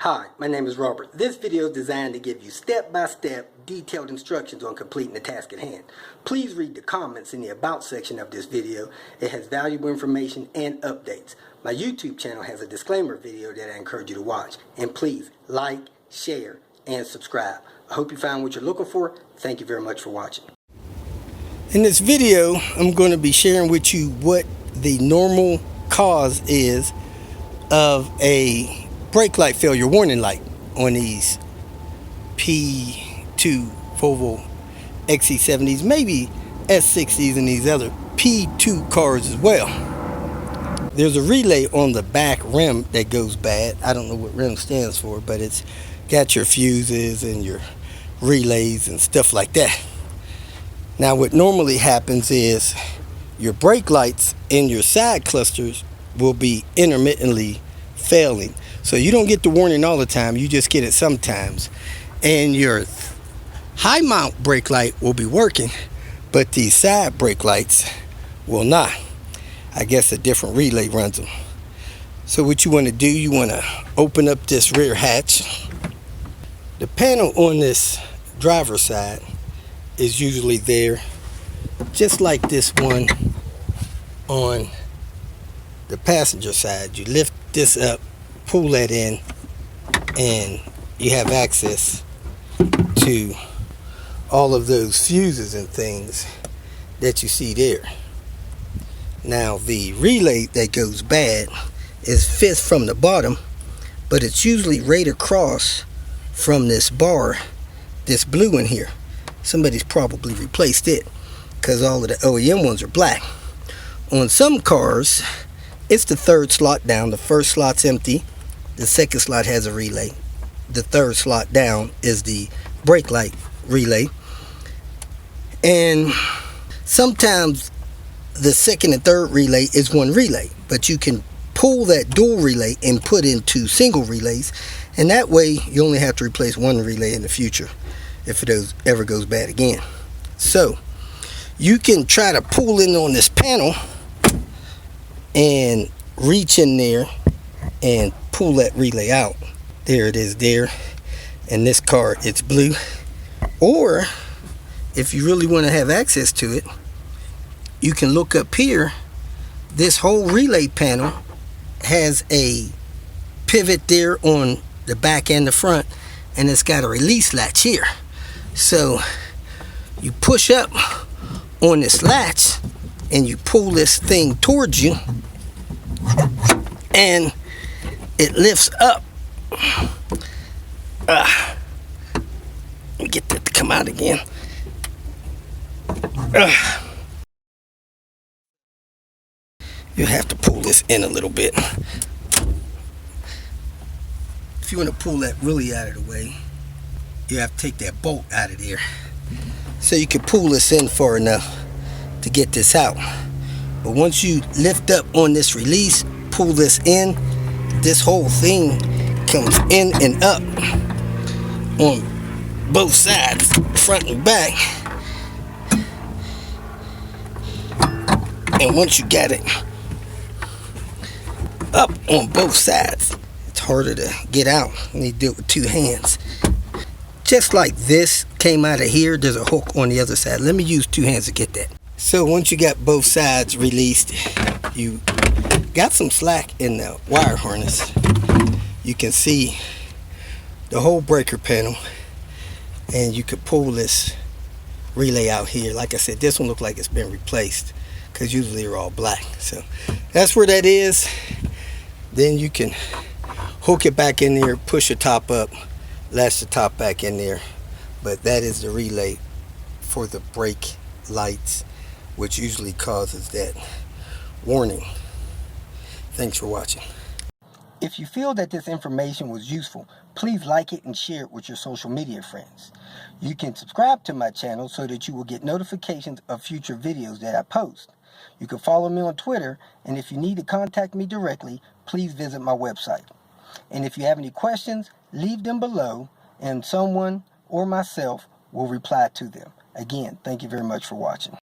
Hi, my name is Robert. This video is designed to give you step-by-step detailed instructions on completing the task at hand. Please read the comments in the About section of this video. It has valuable information and updates. My YouTube channel has a disclaimer video that I encourage you to watch. And please like, share, and subscribe. I hope you found what you're looking for. Thank you very much for watching. In this video, I'm going to be sharing with you what the normal cause is of a brake light failure warning light on these P2 Volvo XC70s, maybe S60s and these other P2 cars as well. There's a relay on the back rim that goes bad. I don't know what rim stands for, but it's got your fuses and your relays and stuff like that. Now what normally happens is your brake lights in your side clusters will be intermittently failing. So you don't get the warning all the time, you just get it sometimes. And your high mount brake light will be working, but the side brake lights will not. I guess a different relay runs them. So what you want to do, you want to open up this rear hatch. The panel on this driver's side is usually there, just like this one on the passenger side. You lift this up, pull that in, and you have access to all of those fuses and things that you see there. Now the relay that goes bad is fifth from the bottom, but it's usually right across from this bar, this blue in here. Somebody's probably replaced it because all of the OEM ones are black. On some cars, it's the third slot down. The first slot's empty. The second slot has a relay. The third slot down is the brake light relay. And sometimes the second and third relay is one relay, but you can pull that dual relay and put into single relays, and that way you only have to replace one relay in the future if it ever goes bad again. So you can try to pull in on this panel and reach in there and pull that relay out. There it is there. And this car, it's blue. Or if you really want to have access to it, you can look up here. This whole relay panel has a pivot there on the back and the front, and it's got a release latch here. So you push up on this latch and you pull this thing towards you, and it lifts up. Let me get that to come out again. You have to pull this in a little bit. If you want to pull that really out of the way, you have to take that bolt out of there. So you can pull this in far enough to get this out. But once you lift up on this release, pull this in, this whole thing comes in and up on both sides, front and back. And once you got it up on both sides, it's harder to get out. You need to do it with two hands. Just like this came out of here, there's a hook on the other side. Let me use two hands to get that. So once you got both sides released, you got some slack in the wire harness. You can see the whole breaker panel, and you could pull this relay out here. Like I said, this one looked like it's been replaced because usually they're all black. So that's where that is. Then you can hook it back in there, push the top up, latch the top back in there. But that is the relay for the brake lights, which usually causes that warning. Thanks for watching. If you feel that this information was useful, please like it and share it with your social media friends. You can subscribe to my channel so that you will get notifications of future videos that I post. You can follow me on Twitter, and if you need to contact me directly, please visit my website. And if you have any questions, leave them below, and someone or myself will reply to them. Again, thank you very much for watching.